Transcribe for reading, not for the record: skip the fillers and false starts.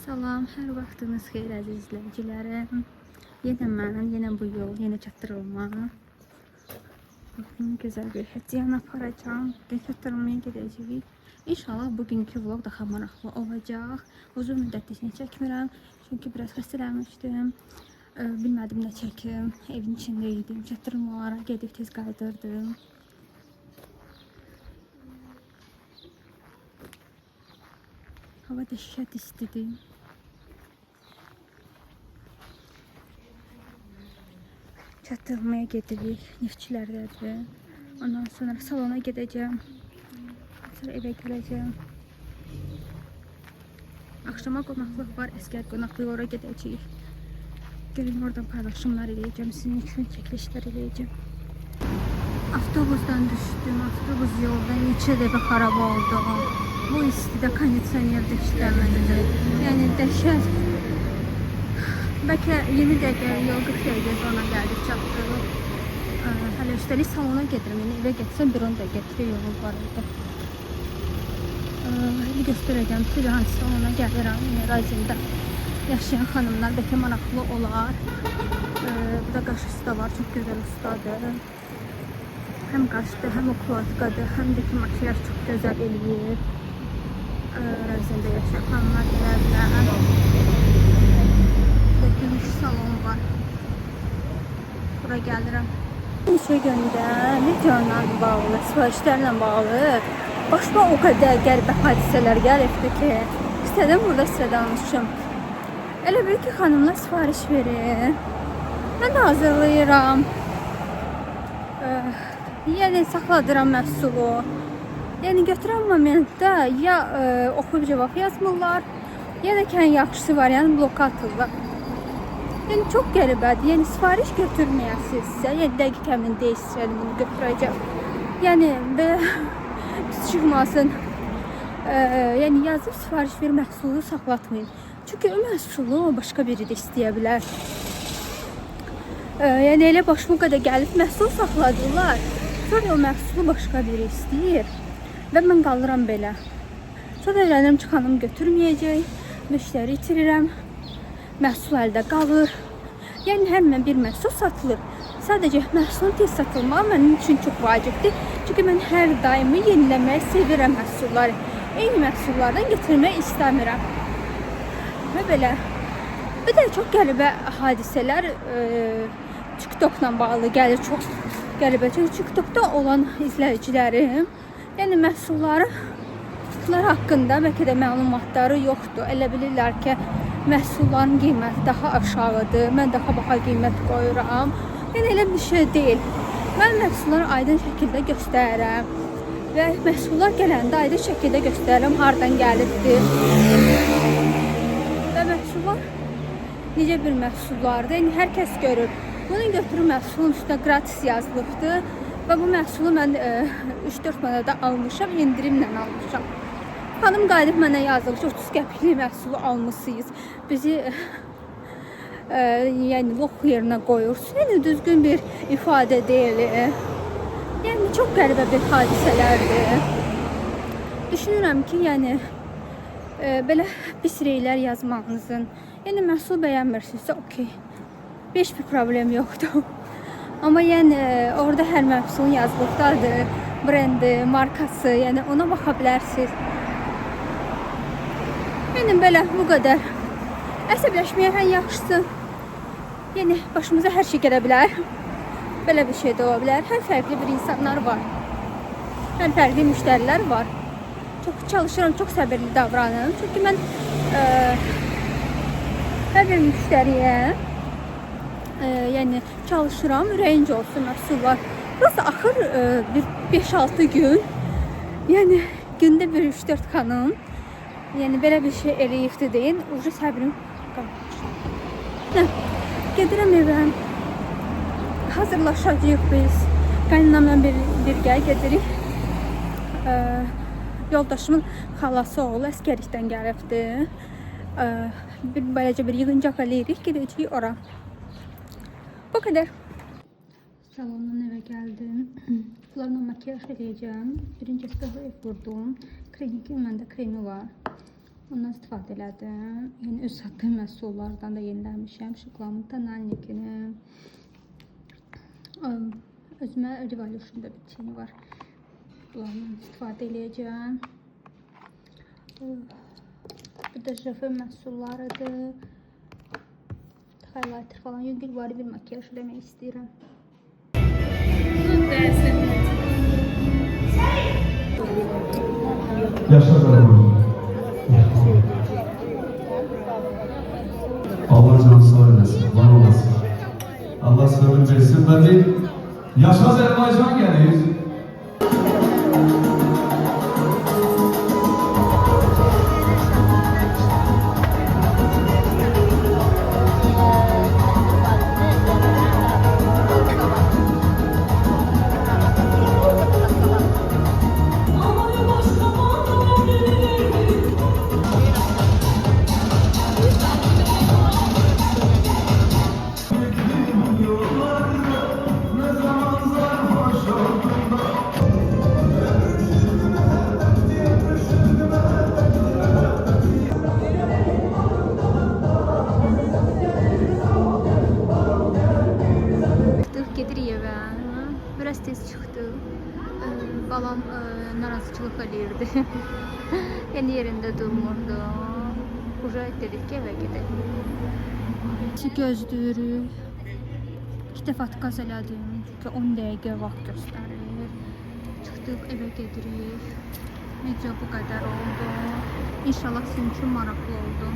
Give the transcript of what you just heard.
Salam, hər vaxtınız xeyir əziz izləyicilərim. Yenə mən, yenə bu yol, yenə çatdırılma. Bugün gözəl bir hədiyyə aparacağım. Bugün çatdırılmaya gedəcəyik. İnşallah bugünkü vlog daha maraqlı olacaq. Uzun müddətdir çəkmirəm. Çünki biraz xəstələnmişdim. Bilmədim nə çəkim. Evin içində idim. Çatdırılmalara gedib tez qayıdırdım. Hava dəhşət istidir. Çatdırılmaya gedirik. Neftçilərdədir. Ondan sonra salona gedəcəm. Sonra evə gələcəm. Axşama qonaqlıq var. Əskər qonaqlığı ora gedəcəyik. Gəlin oradan paylaşımlar edəcəm. Sizin üçün çəkilişlər edəcəm. Avtobusdan düşdüm. Avtobus yolda neçə dəfə xarab oldu. Bu istidə kondisioner də işləmədi. Yəni dəhşət. Bəlkə 20 dəqiqə, yol 40 dəqiqə sonra gəldik, çatdıq. Hələ üstəlik salona gedirəm. Yəni evə getsəm 1-10 dəqiqə yolum var idi. İndi göstərəcəm size hansı salona gəlirəm. Yəni Razində yaşayan xanımlar bəlkə maraqlı olar. Burada qaş usta var, çox gözəl ustadır. Həm qaşdır, həm ukladkadır, həm də ki makyaj çox gözəl eləyir. Razində yaşayan xanımlar gələ bilər. Gümüş salon var. Bura gəlirəm. Neçə gündə videolarla bağlı, sifarişlərlə bağlı başıma o qədər qəribə hadisələr gəlibdi ki, istədim burada sizə danışım. Elə bir ki, xanımlar sifariş verir. Mən də hazırlayıram. Yəni saxladıram məhsulu. Yəni götürən momentdə ya oxuyub cavab yazmırlar, ya da ki, yaxşısı var, yəni bloka atırlar. Yəni çox qəribədir. Yəni sifariş götürməyəsinizsə, yəni dəqiq əmin deyilsinizsə, bunu götürəcəm. Yəni belə pis çıxmasın. Yəni yazıb sifariş ver, məhsulu saxlatmayın. Çünki o məhsulu başqa biri də istəyə bilər. Yəni elə başıma qədər gəlib məhsul saxladılar. Sonra o məhsulu başqa biri istəyir və mən qalıram belə. Sonra öyrənirəm ki, xanım götürməyəcək, müştəri itirirəm. Məhsul əldə qalır. Yəni həmin bir məhsul satılır. Sadəcə məhsulun tez satılmağı mənim üçün çox vacibdir. Çünki mən hər daimi yeniləməyi sevirəm məhsulları. Eyni məhsullardan getirmək istəmirəm. Və belə. Bir də çox qəribə hadisələr TikTokla bağlı gəlir. Çox qəribə. Çünki TikTokda olan izləyicilərim, yəni məhsulları haqqında bəlkə də məlumatları yoxdur. Elə bilirlər ki, məhsulların qiyməti daha aşağıdır. Mən daha baha qiymət qoyuram. Yəni elə bir şey deyil. Mən məhsulları aydın şəkildə göstərirəm. Və məhsullar gələndə aydın şəkildə göstərirəm hardan gəlibdir. Və məhsullar necə bir məhsullardır. Yəni hər kəs görür. Bunu götürür məhsulun üstünə gratis yazılıbdır. Və bu məhsulu mən 3-4 manada almışam, endirimlə almışam. Xanım qayıdıb mənə yazır ki, 30 qəpikli məhsulu almışsınız. Bizi yəni lox yerinə qoyursunuz. Yəni düzgün bir ifadə deyil. Yəni çox qəribə bir hadisələrdir. Düşünürəm ki, yəni belə pis reylər yazmağınızın, yəni məhsul bəyənmirsinizsə, okey. Heç bir problem yoxdur. Amma yəni orada hər məhsulun yazılıbdadır, brendi, markası, yəni ona baxa bilərsiniz. Yəni belə bu qədər. Əsəbləşməyə ən yaxşısı. Yəni başımıza hər şey gələ bilər. Belə bir şey də ola bilər. Hər fərqli bir insanlar var. Hər fərqli müştərilər var. Çox çalışıram, çox səbirli davranıram. Çünki mən hər bir müştəriyə yəni çalışıram, ürəyincə olsun məhsullar. Burası axır bir 5-6 gün. Yəni gündə bir 3-4 xanım. Yəni belə bir şey eləyibdi deyin, ucu səbrim qalmış. Gedirəm evə. Hazırlaşacağıq biz. Qaynanamla birgə gedirik. Yoldaşımın xalası oğlu əskərlikdən gəlibdi. Beləcə bir yığıncaq eləyirik, gedəcəyik ora. Bu qədər. Salondan evə gəldim. Kulağımla makyaj eləyəcəm. Birinci dəfə ev vurdum. Klinikin məndə kremi var. Ondan istifadə elədim. Yəni öz satdığım məhsullardan da yenilənmişəm. Şıqlamın tonalnikini. Özümə Revolution'da bir tini var. Bunlardan istifadə eləyəcəm. Bu da Jaffe məhsullarıdır. Highlighter falan. Yüngülvari bir makyaj eləmək istəyirəm. Yaşa zaman. Allah canı sağ eylesin, var olasın. Allah sabır versin. Tabii Yaşa Azerbaycan gelir. Gedirik evə. Biraz tez çıxdı. Balam narazıçılıq eləyirdi. Yəni yerində durmurdu. Uca dedik ki, evə gedək. Gözləyirik. 2 dəfə tıqaz elədim. Çünki 10 dəqiqə vaxt göstərir. Çıxdıq, evə gedirik. Video bu qədər oldu. İnşallah sizin üçün maraqlı oldu.